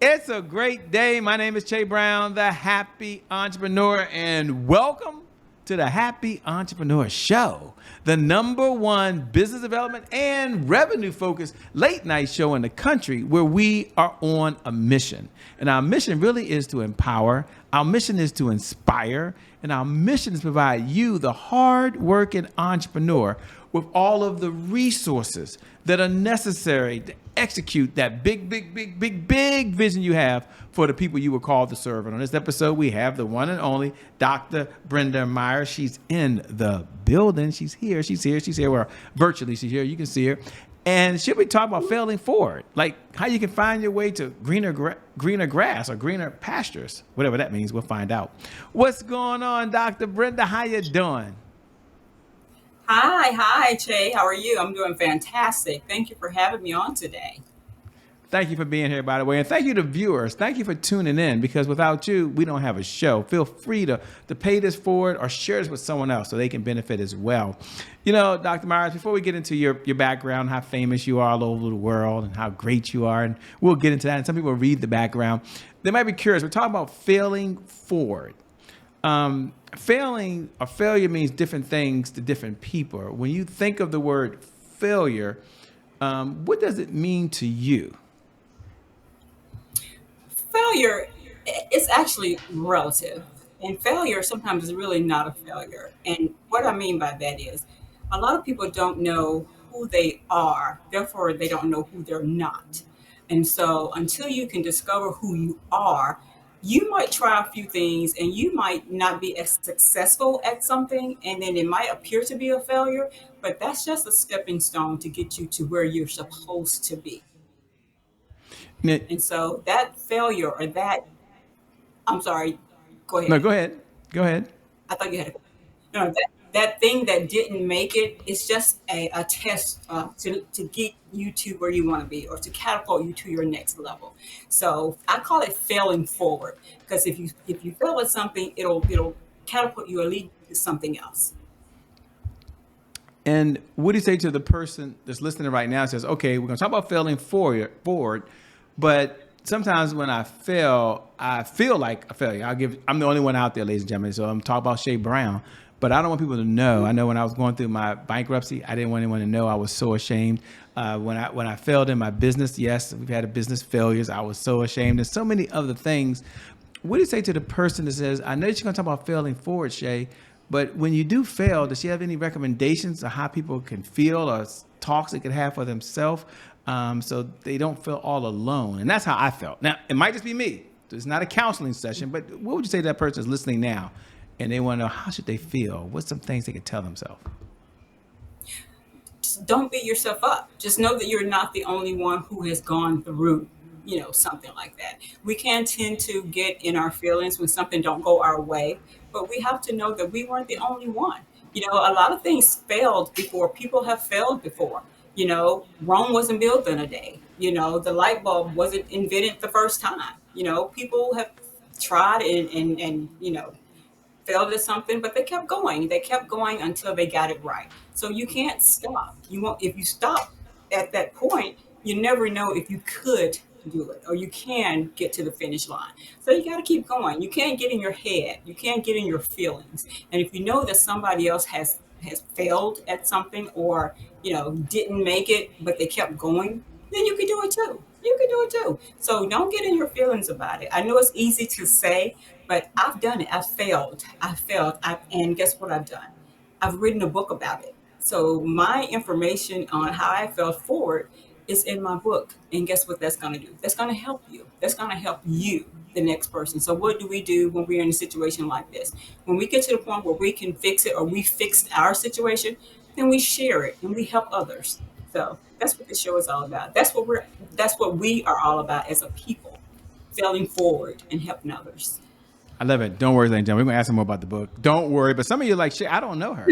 It's a great day. My name is Che Brown, the Happy Entrepreneur, and welcome to the Happy Entrepreneur Show, the #1 business development and revenue focused late night show in the country where we are on a mission. And our mission really is to empower, our mission is to inspire, and our mission is to provide you, the hard-working entrepreneur, with all of the resources that are necessary to execute that big vision you have for the people you were called to serve. And on this episode, we have the one and only Dr. Brenda Myers. She's in the building. She's here. Well, virtually, she's here. You can see her. And she'll be talking about failing forward, like how you can find your way to greener grass or greener pastures, whatever that means. We'll find out. What's going on, Dr. Brenda? How you doing? Hi, Che. How are you? I'm doing fantastic. Thank you for having me on today. Thank you for being here, by the way. And thank you to viewers. Thank you for tuning in, because without you, we don't have a show. Feel free to pay this forward or share this with someone else so they can benefit as well. You know, Dr. Myers, before we get into your background, how famous you are all over the world and how great you are, and we'll get into that. And some people read the background. They might be curious. We're talking about failing forward. Failing or failure means different things to different people. When you think of the word failure, what does it mean to you? Failure is actually relative, and failure sometimes is really not a failure. And what I mean by that is a lot of people don't know who they are, therefore they don't know who they're not. And so until you can discover who you are, you might try a few things and you might not be as successful at something, and then it might appear to be a failure, but that's just a stepping stone to get you to where you're supposed to be. No, And so that failure or that, I'm sorry, go no, ahead. go ahead. Go ahead. I thought you had no, that thing that didn't make it is just a test to get you to where you want to be or to catapult you to your next level. So I call it failing forward, because if you fail at something, it'll catapult you or lead you to something else. And what do you say to the person that's listening right now and says, okay, we're going to talk about failing forward, but sometimes when I fail, I feel like a failure. I'm the only one out there, ladies and gentlemen. So I'm talking about Che Brown, but I don't want people to know. I know when I was going through my bankruptcy, I didn't want anyone to know. I was so ashamed. When I failed in my business, yes, we've had business failures. I was so ashamed. There's so many other things. What do you say to the person that says, I know you're going to talk about failing forward, Che, but when you do fail, does she have any recommendations on how people can feel or talks they can have for themselves, so they don't feel all alone? And that's how I felt. Now, it might just be me. It's not a counseling session, but what would you say to that person that's listening now and they want to know how should they feel? What's some things they can tell themselves? Just don't beat yourself up. Just know that you're not the only one who has gone through, something like that. We can tend to get in our feelings when something don't go our way, but we have to know that we weren't the only one. A lot of things failed before. People have failed before. Rome wasn't built in a day. The light bulb wasn't invented the first time. People have tried and failed at something, but they kept going. They kept going until they got it right. So you can't stop. You won't. If you stop at that point, you never know if you could do it or you can get to the finish line. So you got to keep going. You can't get in your head. You can't get in your feelings. And if you know that somebody else has failed at something or didn't make it, but they kept going, then you can do it too. You can do it too. So don't get in your feelings about it. I know it's easy to say, but I've done it. I've failed. And guess what I've done? I've written a book about it. So my information on how I fell forward is in my book. And guess what that's going to do? That's going to help you. That's going to help you, the next person. So what do we do when we're in a situation like this? When we get to the point where we can fix it or we fixed our situation, then we share it and we help others. So that's what this show is all about. That's what we are all about as a people, failing forward and helping others. I love it. Don't worry, ladies and gentlemen. We're going to ask some more about the book. Don't worry. But some of you are like, Shay, I don't know her.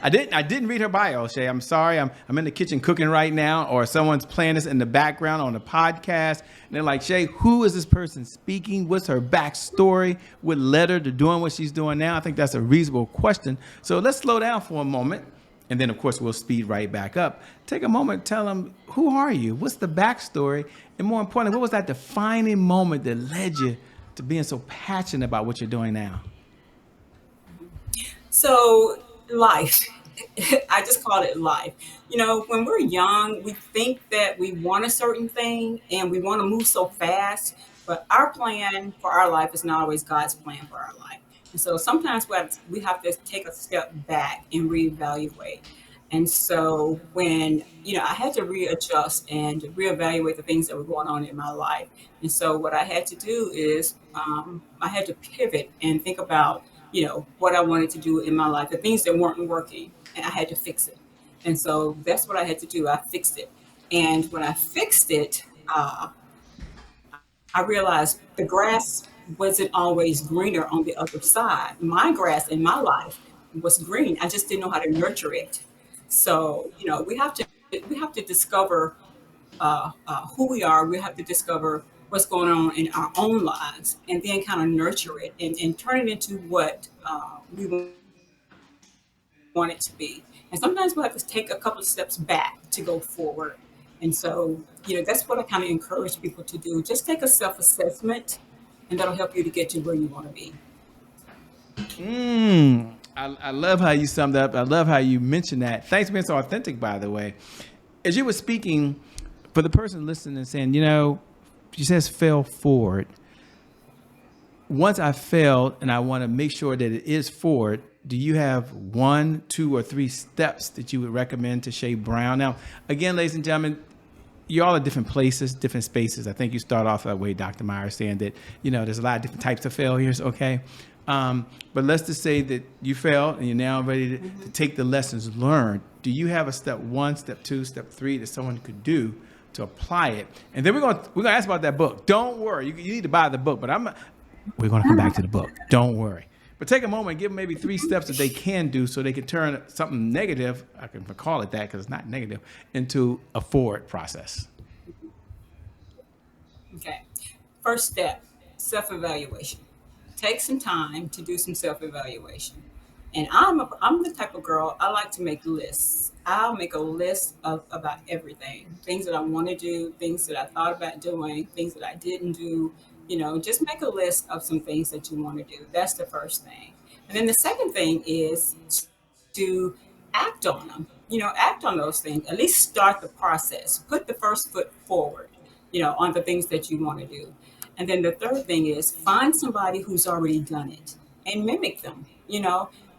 I didn't read her bio, Shay. I'm sorry. I'm in the kitchen cooking right now, or someone's playing this in the background on the podcast. And they're like, Shay, who is this person speaking? What's her backstory? What led her to doing what she's doing now? I think that's a reasonable question. So let's slow down for a moment And then, of course, we'll speed right back up. Take a moment, tell them, who are you? What's the backstory? And more importantly, what was that defining moment that led you to being so passionate about what you're doing now? So life, I just call it life. When we're young, we think that we want a certain thing and we want to move so fast, but our plan for our life is not always God's plan for our life. And so sometimes we have to take a step back and reevaluate. And so when I had to readjust and reevaluate the things that were going on in my life. And so what I had to do is I had to pivot and think about, what I wanted to do in my life, the things that weren't working, and I had to fix it. And so that's what I had to do. I fixed it. And when I fixed it, I realized the grass wasn't always greener on the other side. My grass in my life was green. I just didn't know how to nurture it. So, we have to discover who we are. We have to discover what's going on in our own lives, and then kind of nurture it and turn it into what we want it to be. And sometimes we'll have to take a couple of steps back to go forward. And so, that's what I kind of encourage people to do. Just take a self assessment, and that'll help you to get to where you want to be. I love how you summed up. I love how you mentioned that. Thanks for being so authentic, by the way. As you were speaking, for the person listening and saying, she says fail forward. Once I failed and I want to make sure that it is forward, do you have 1, 2, or 3 steps that you would recommend to Shay Brown? Now, again, ladies and gentlemen, you all are different places, different spaces. I think you start off that way, Dr. Myers, saying that, there's a lot of different types of failures, okay? But let's just say that you failed and you're now ready to take the lessons learned. Do you have a step 1, step 2, step 3 that someone could do to apply it? And then we're gonna ask about that book. Don't worry, you need to buy the book, but we're gonna come back to the book. Don't worry. But take a moment and give them maybe 3 steps that they can do so they can turn something negative, I can call it that because it's not negative, into a forward process. Okay. First step, self evaluation. Take some time to do some self evaluation. And I'm the type of girl, I like to make lists. I'll make a list of about everything, things that I want to do, things that I thought about doing, things that I didn't do. Just make a list of some things that you want to do. That's the first thing. And then the second thing is to act on them. Act on those things. At least start the process. Put the first foot forward, on the things that you want to do. And then the third thing is find somebody who's already done it and mimic them.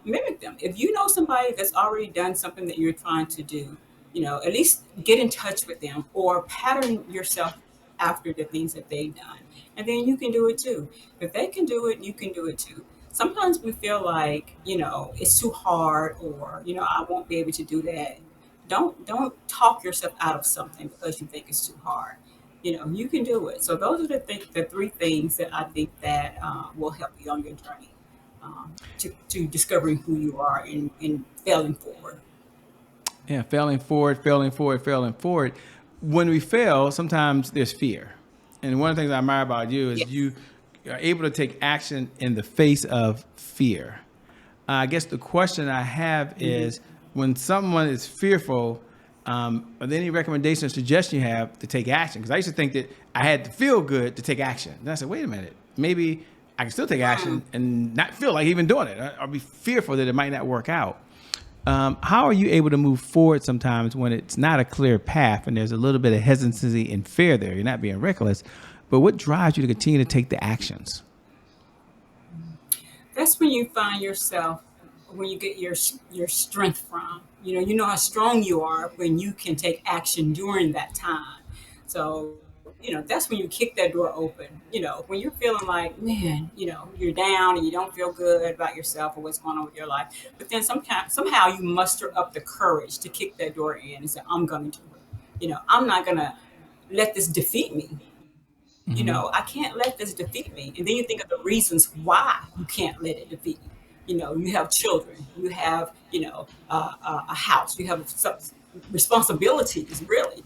Mimic them. If you know somebody that's already done something that you're trying to do, at least get in touch with them or pattern yourself after the things that they've done. And then you can do it too. If they can do it, you can do it too. Sometimes we feel like, it's too hard or, I won't be able to do that. Don't talk yourself out of something because you think it's too hard. You can do it. So those are the 3 things that I think that will help you on your journey to discovering who you are and failing forward. Yeah, failing forward, failing forward, failing forward. When we fail, sometimes there's fear. And one of the things I admire about you is Yes. you are able to take action in the face of fear. I guess the question I have is when someone is fearful, are there any recommendations or suggestions you have to take action? Because I used to think that I had to feel good to take action. Then I said, wait a minute, maybe I can still take action and not feel like even doing it or be fearful that it might not work out. How are you able to move forward sometimes when it's not a clear path and there's a little bit of hesitancy and fear there? You're not being reckless, but what drives you to continue to take the actions? That's when you find yourself, when you get your strength from. You know how strong you are when you can take action during that time. So, that's when you kick that door open. When you're feeling like, man, you're down and you don't feel good about yourself or what's going on with your life. But then somehow you muster up the courage to kick that door in and say, I'm going to do it. I'm not going to let this defeat me. I can't let this defeat me. And then you think of the reasons why you can't let it defeat you. You have children, you have, a house, you have some responsibilities, really.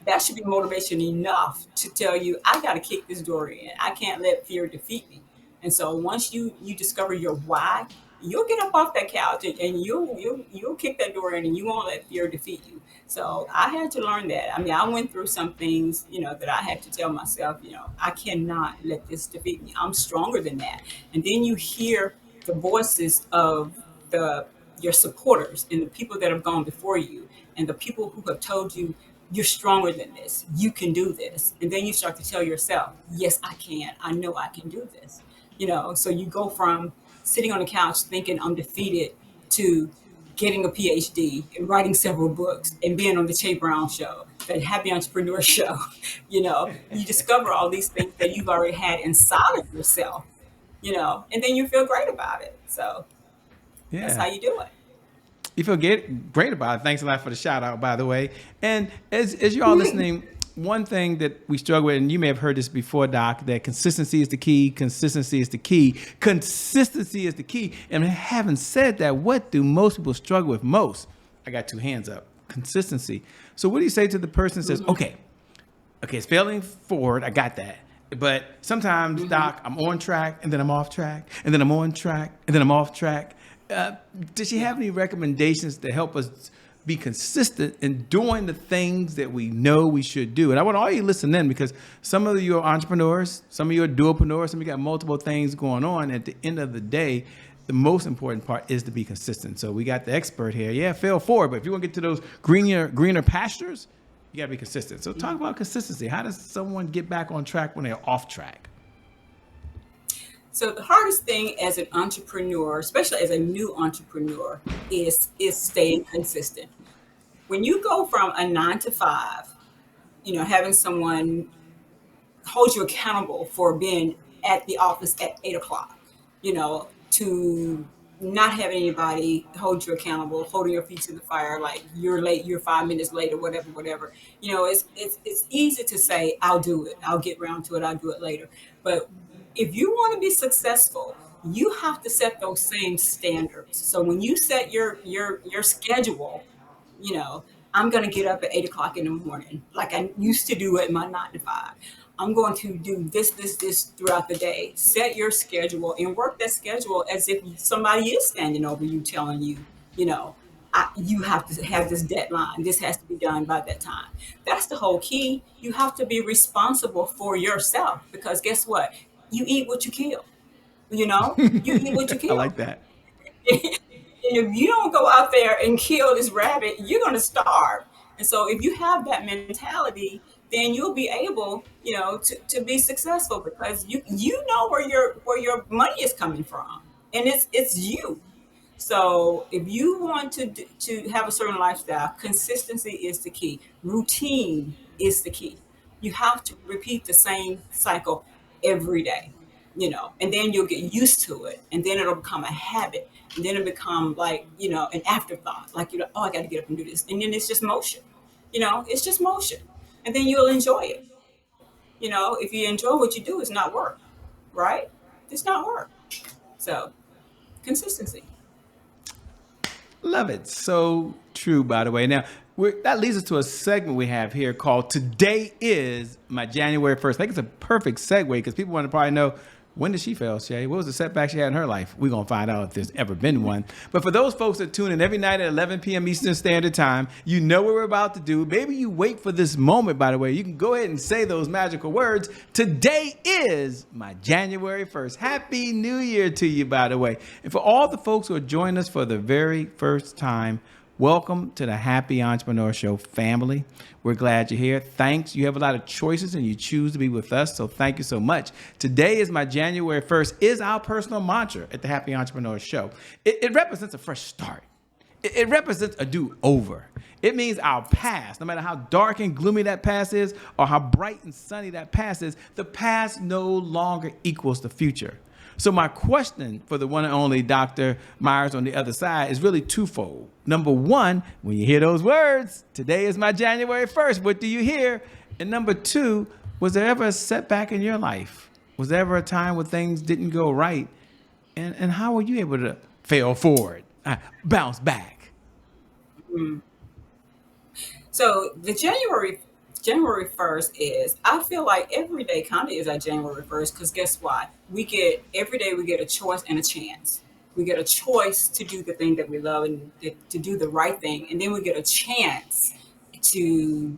That should be motivation enough to tell you, I got to kick this door in. I can't let fear defeat me. And so once you discover your why, you'll get up off that couch and you'll kick that door in and you won't let fear defeat you. So I had to learn that. I mean, I went through some things, that I had to tell myself, I cannot let this defeat me. I'm stronger than that. And then you hear the voices of the your supporters and the people that have gone before you and the people who have told you you're stronger than this. You can do this. And then you start to tell yourself, yes, I can. I know I can do this. So you go from sitting on the couch thinking I'm defeated to getting a PhD and writing several books and being on the Che Brown show, that Happy Entrepreneur show. You discover all these things that you've already had inside of yourself, and then you feel great about it. So that's how Yeah. you do it. You feel great about it. Thanks a lot for the shout out, by the way. And as you're all listening, one thing that we struggle with, and you may have heard this before, Doc, that consistency is the key. Consistency is the key. Consistency is the key. And having said that, what do most people struggle with most? I got two hands up. Consistency. So what do you say to the person that says, okay, it's failing forward. I got that. But sometimes, Doc, I'm on track and then I'm off track and then I'm on track and then I'm off track. Does she have any recommendations to help us be consistent in doing the things that we know we should do? And I want all you to listen in, because some of you are entrepreneurs, some of you are dualpreneurs, some of you got multiple things going on. At the end of the day, the most important part is to be consistent. So we got the expert here. Yeah, fail forward, but if you want to get to those greener pastures, you got to be consistent. So talk about consistency. How does someone get back on track when they're off track? So the hardest thing as an entrepreneur, especially as a new entrepreneur, is staying consistent. When you go from a 9 to 5, having someone hold you accountable for being at the office at 8 o'clock, to not having anybody hold you accountable, holding your feet to the fire, like you're late, you're 5 minutes late, or whatever. It's easy to say, I'll do it, I'll get around to it, I'll do it later. But if you want to be successful, you have to set those same standards. So when you set your schedule, you know, I'm going to get up at 8 o'clock in the morning, like I used to do at my 9 to 5. I'm going to do this throughout the day. Set your schedule and work that schedule as if somebody is standing over you telling you, you have to have this deadline. This has to be done by that time. That's the whole key. You have to be responsible for yourself, because guess what? You eat what you kill. You eat what you I kill. like that. And if you don't go out there and kill this rabbit, you're going to starve. And so if you have that mentality, then you'll be able, to be successful, because you know where your money is coming from, and it's you. So if you want to have a certain lifestyle, consistency is the key. Routine is the key. You have to repeat the same cycle every day, and then you'll get used to it, and then it'll become a habit, and then it'll become like, an afterthought, like, oh, I got to get up and do this. And then it's just motion, it's just motion. And then you'll enjoy it. If you enjoy what you do, it's not work, right? It's not work. So consistency. Love it. So true, by the way. Now, that leads us to a segment we have here called Today is My January 1st. I think it's a perfect segue, because people want to probably know, when did she fail, Shay? What was the setback she had in her life? We're going to find out if there's ever been one. But for those folks that tune in every night at 11 p.m. Eastern Standard Time, you know what we're about to do. Maybe you wait for this moment, by the way. You can go ahead and say those magical words. Today is my January 1st. Happy New Year to you, by the way. And for all the folks who are joining us for the very first time, welcome to the Happy Entrepreneur Show family. We're glad you're here. Thanks. You have a lot of choices and you choose to be with us, so thank you so much. Today is my January 1st is our personal mantra at the Happy Entrepreneur Show. It represents a fresh start. It represents a do-over. It means our past, no matter how dark and gloomy that past is or how bright and sunny that past is, the past no longer equals the future. So my question for the one and only Dr. Myers on the other side is really twofold. Number one, when you hear those words, today is my January 1st, what do you hear? And number two, was there ever a setback in your life? Was there ever a time when things didn't go right? And how were you able to fail forward, bounce back? So the January 1st is, I feel like every day kind of is our January 1st, because guess what? Every day we get a choice and a chance. We get a choice to do the thing that we love and to do the right thing, and then we get a chance to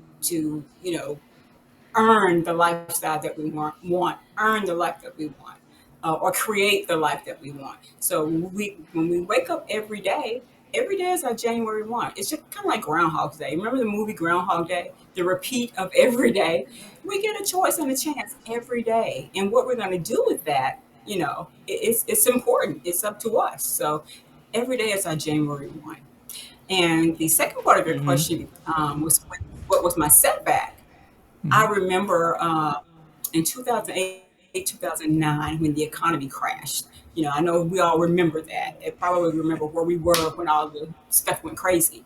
earn the lifestyle that we want, earn the life that we want, or create the life that we want. So when we wake up every day is our January 1. It's just kind of like Groundhog Day. Remember the movie Groundhog Day? The repeat of every day. We get a choice and a chance every day, and what we're going to do with that, it's important. It's up to us. So every day is our January 1. And the second part of your Mm-hmm. question was what was my setback? I Mm-hmm. remember in 2008, 2009, when the economy crashed. I know we all remember that. And probably remember where we were when all the stuff went crazy.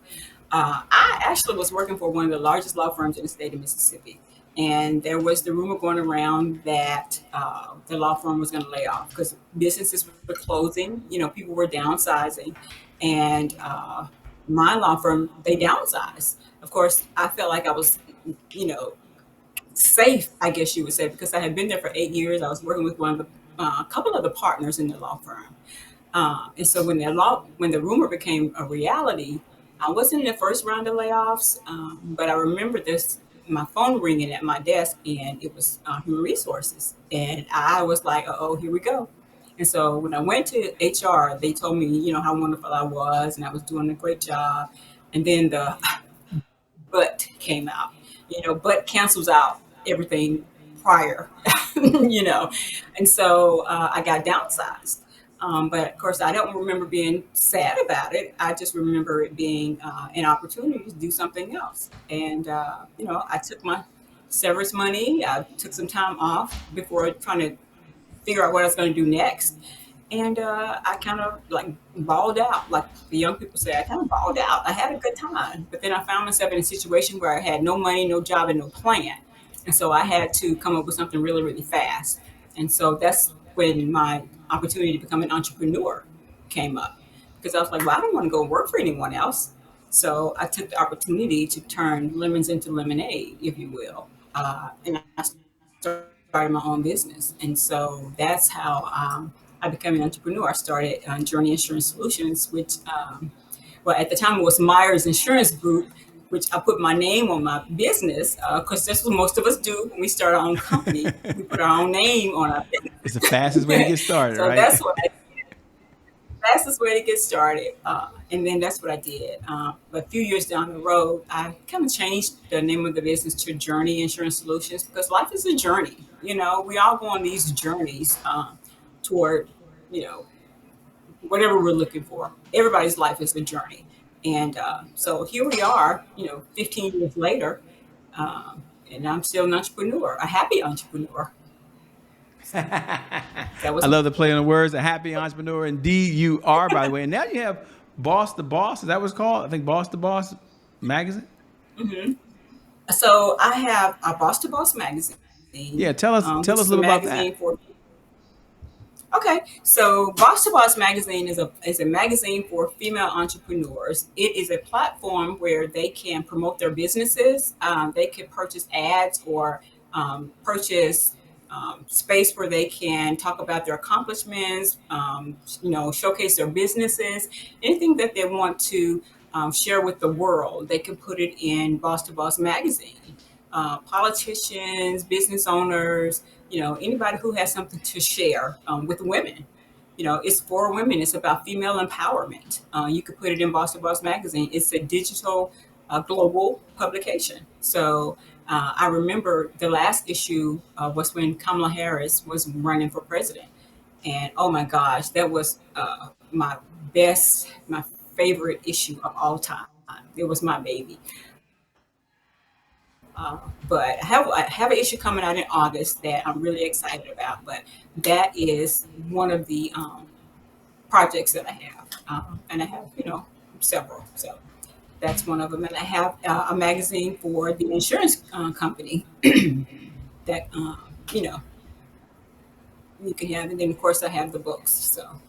I actually was working for one of the largest law firms in the state of Mississippi. And there was the rumor going around that the law firm was going to lay off because businesses were closing, people were downsizing. And my law firm, they downsized. Of course, I felt like I was, you know, safe, I guess you would say, because I had been there for 8 years. I was working with one of the couple of the partners in the law firm, and so when the rumor became a reality, I wasn't in the first round of layoffs, but I remember this my phone ringing at my desk, and it was human resources, and I was like, "Oh, here we go." And so when I went to HR, they told me, how wonderful I was, and I was doing a great job. And then the but came out. But cancels out everything prior, you know. And so I got downsized. But of course, I don't remember being sad about it. I just remember it being an opportunity to do something else. And, I took my severance money. I took some time off before trying to figure out what I was going to do next. And I kind of like balled out, like the young people say. I kind of balled out. I had a good time, but then I found myself in a situation where I had no money, no job, and no plan. And so I had to come up with something really, really fast. And so that's when my opportunity to become an entrepreneur came up, because I was like, well, I don't want to go work for anyone else. So I took the opportunity to turn lemons into lemonade, if you will. And I started my own business. And so that's how I became an entrepreneur. I started Journey Insurance Solutions, which, well, at the time it was Myers Insurance Group, which I put my name on my business because that's what most of us do when we start our own company. We put our own name on our It's the fastest way to get business. started, So right? that's what I fastest way to get started. And then that's what I did. But a few years down the road, I kind of changed the name of the business to Journey Insurance Solutions because life is a journey. We all go on these journeys toward, you know, whatever we're looking for. Everybody's life is a journey. And so here we are, 15 years later, and I'm still an entrepreneur, a happy entrepreneur. So that I was love the play on the words. A happy entrepreneur, indeed you are. By the way, and now you have Boss to Boss. Is that what it's called? I think Boss to Boss magazine. mhm. So I have a Boss to Boss magazine, Yeah, tell which us a is a little about that. magazine for. Okay, so Boss to Boss magazine is a magazine for female entrepreneurs. It is a platform where they can promote their businesses. They can purchase ads or purchase space where they can talk about their accomplishments. Showcase their businesses, anything that they want to share with the world. They can put it in Boss to Boss magazine. Politicians, business owners, anybody who has something to share with women. It's for women. It's about female empowerment. You could put it in Boss to Boss magazine. It's a digital, global publication. So I remember the last issue was when Kamala Harris was running for president, and oh my gosh, that was my favorite issue of all time. It was my baby. But I have an issue coming out in August that I'm really excited about. But that is one of the projects that I have, and I have several. So that's one of them. And I have a magazine for the insurance company that you know you can have, and then of course I have the books. So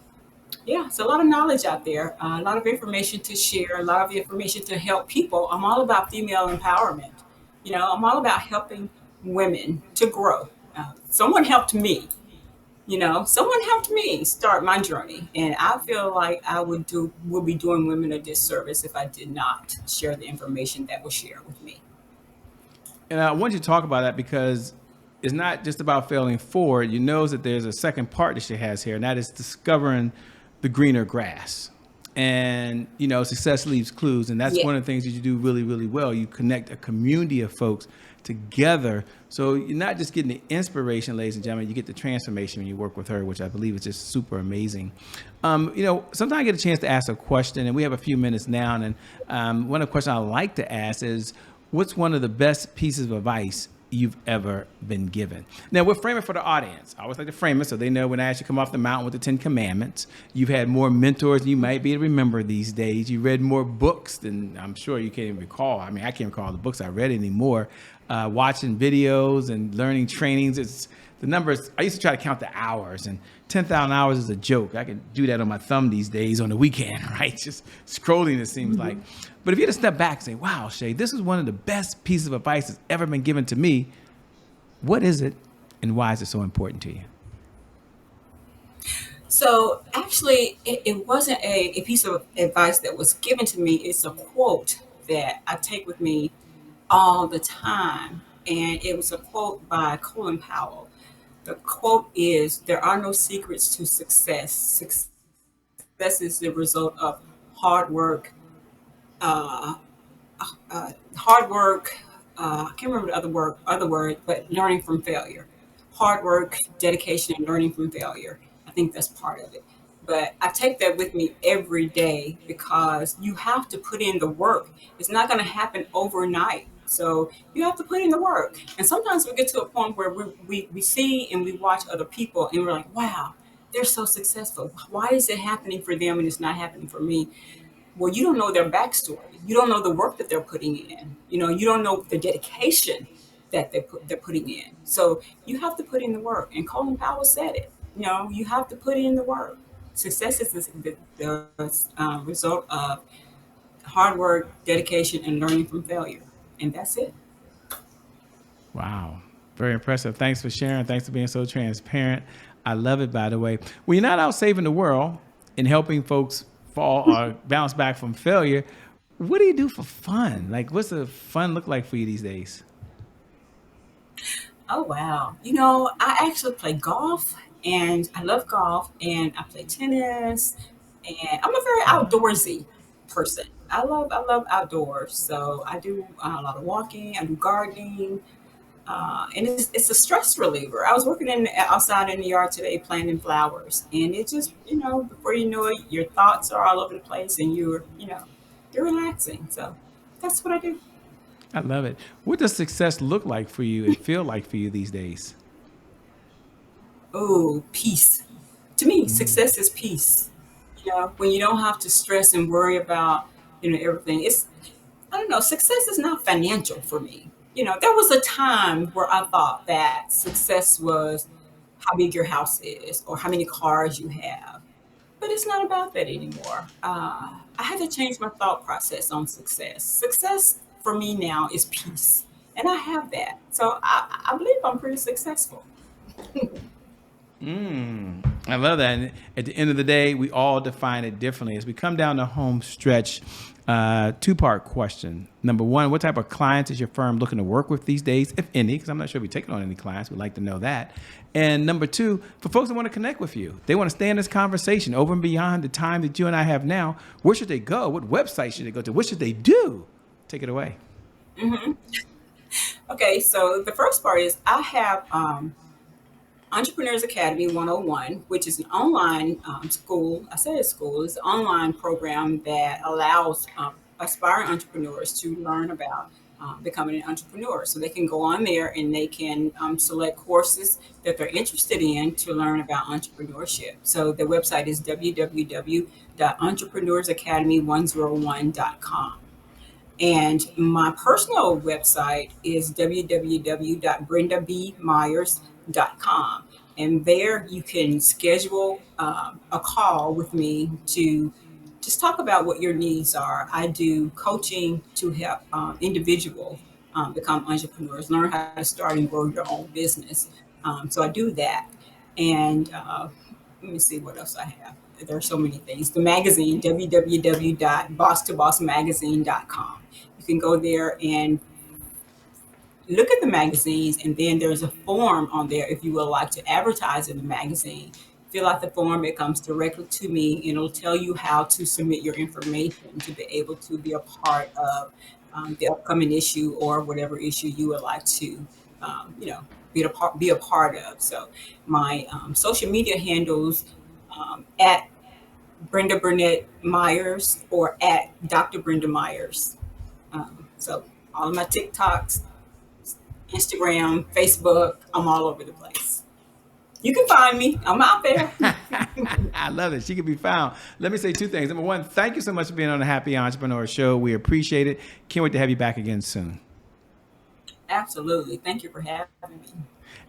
yeah, it's a lot of knowledge out there, a lot of information to share, a lot of information to help people. I'm all about female empowerment. I'm all about helping women to grow. Someone helped me, Someone helped me start my journey, and I feel like would be doing women a disservice if I did not share the information that was shared with me. And I want you to talk about that because it's not just about failing forward. You know that there's a second part that she has here, and that is discovering the greener grass. And, success leaves clues. And that's Yeah. one of the things that you do really, really well. You connect a community of folks together. So you're not just getting the inspiration, ladies and gentlemen, you get the transformation when you work with her, which I believe is just super amazing. Sometimes I get a chance to ask a question, and we have a few minutes now. And one of the questions I like to ask is, what's one of the best pieces of advice you've ever been given? Now, we're framing for the audience. I always like to frame it so they know when I actually come off the mountain with the 10 Commandments. You've had more mentors than you might be able to remember these days. You read more books than I'm sure you can't even recall. I mean, I can't recall the books I read anymore. Watching videos and learning trainings. It's the numbers. I used to try to count the hours, and 10,000 hours is a joke. I can do that on my thumb these days on the weekend, right? Just scrolling, it seems like. But if you had to step back and say, wow, Shay, this is one of the best pieces of advice that's ever been given to me, what is it, and why is it so important to you? So actually, it wasn't a piece of advice that was given to me. It's a quote that I take with me all the time. And it was a quote by Colin Powell. The quote is, "There are no secrets to success. Success is the result of hard work, uh, hard work. I can't remember the other word, but learning from failure. Hard work, dedication, and learning from failure. I think that's part of it. But I take that with me every day because you have to put in the work. It's not going to happen overnight. So you have to put in the work. And sometimes we get to a point where we see and we watch other people and we're like, wow, they're so successful. Why is it happening for them and it's not happening for me? Well, you don't know their backstory. You don't know the work that they're putting in. You don't know the dedication that they're putting in. So you have to put in the work. And Colin Powell said it. You have to put in the work. Success is the result of hard work, dedication, and learning from failure. And that's it. Wow. Very impressive. Thanks for sharing. Thanks for being so transparent. I love it, by the way. When you're not out saving the world and helping folks fall or bounce back from failure, what do you do for fun? Like, what's the fun look like for you these days? Oh, wow. I actually play golf and I love golf and I play tennis and I'm a very outdoorsy person. I love outdoors. So I do a lot of walking, I do gardening, and it's a stress reliever. I was working outside in the yard today planting flowers, and it just before you know it, your thoughts are all over the place, and you're relaxing. So that's what I do. I love it. What does success look like for you and feel like for you these days? Oh, peace. To me, success is peace. When you don't have to stress and worry about everything. I don't know. Success is not financial for me. There was a time where I thought that success was how big your house is or how many cars you have. But it's not about that anymore. I had to change my thought process on success. Success for me now is peace. And I have that. So I believe I'm pretty successful. I love that. And at the end of the day, we all define it differently. As we come down the home stretch, two-part question. Number one, what type of clients is your firm looking to work with these days, if any? Because I'm not sure if we're taking on any clients. We'd like to know that. And number two, for folks that want to connect with you, they want to stay in this conversation over and beyond the time that you and I have now. Where should they go? What website should they go to? What should they do? Take it away. Okay, so the first part is I have Entrepreneurs Academy 101, which is an online school. I say it's school, it's an online program that allows aspiring entrepreneurs to learn about becoming an entrepreneur. So they can go on there and they can select courses that they're interested in to learn about entrepreneurship. So the website is www.entrepreneursacademy101.com. And my personal website is www.brendabmyers.com. And there you can schedule a call with me to just talk about what your needs are. I do coaching to help individuals become entrepreneurs, learn how to start and grow your own business. So I do that. And let me see what else I have. There are so many things. The magazine, www.boss2bossmagazine.com. You can go there and look at the magazines, and then there's a form on there if you would like to advertise in the magazine. Fill out the form, it comes directly to me, and it'll tell you how to submit your information to be able to be a part of the upcoming issue or whatever issue you would like to, be a part of. So my social media handles at Brenda Burnett Myers or at Dr. Brenda Myers. So all of my TikToks, Instagram, Facebook, I'm all over the place. You can find me. I'm out there. I love it. She can be found. Let me say two things. Number one, thank you so much for being on the Happy Entrepreneur Show. We appreciate it. Can't wait to have you back again soon. Absolutely. Thank you for having me.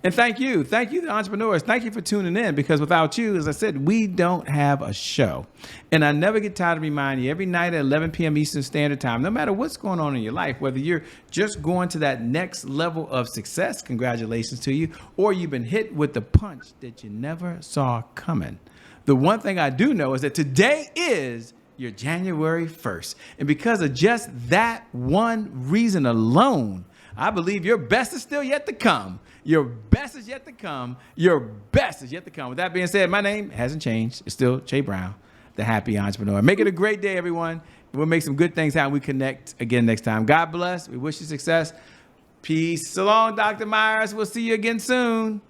And thank you, the entrepreneurs. Thank you for tuning in, because without you, as I said, we don't have a show. And I never get tired of reminding you every night at 11 p.m. Eastern Standard Time, no matter what's going on in your life, whether you're just going to that next level of success, congratulations to you, or you've been hit with the punch that you never saw coming. The one thing I do know is that today is your January 1st. And because of just that one reason alone, I believe your best is still yet to come. Your best is yet to come. Your best is yet to come. With that being said, my name hasn't changed. It's still Che Brown, the Happy Entrepreneur. Make it a great day, everyone. We'll make some good things happen. We connect again next time. God bless. We wish you success. Peace. So long, Dr. Myers. We'll see you again soon.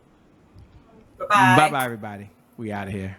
Bye-bye. Bye-bye, everybody. We out of here.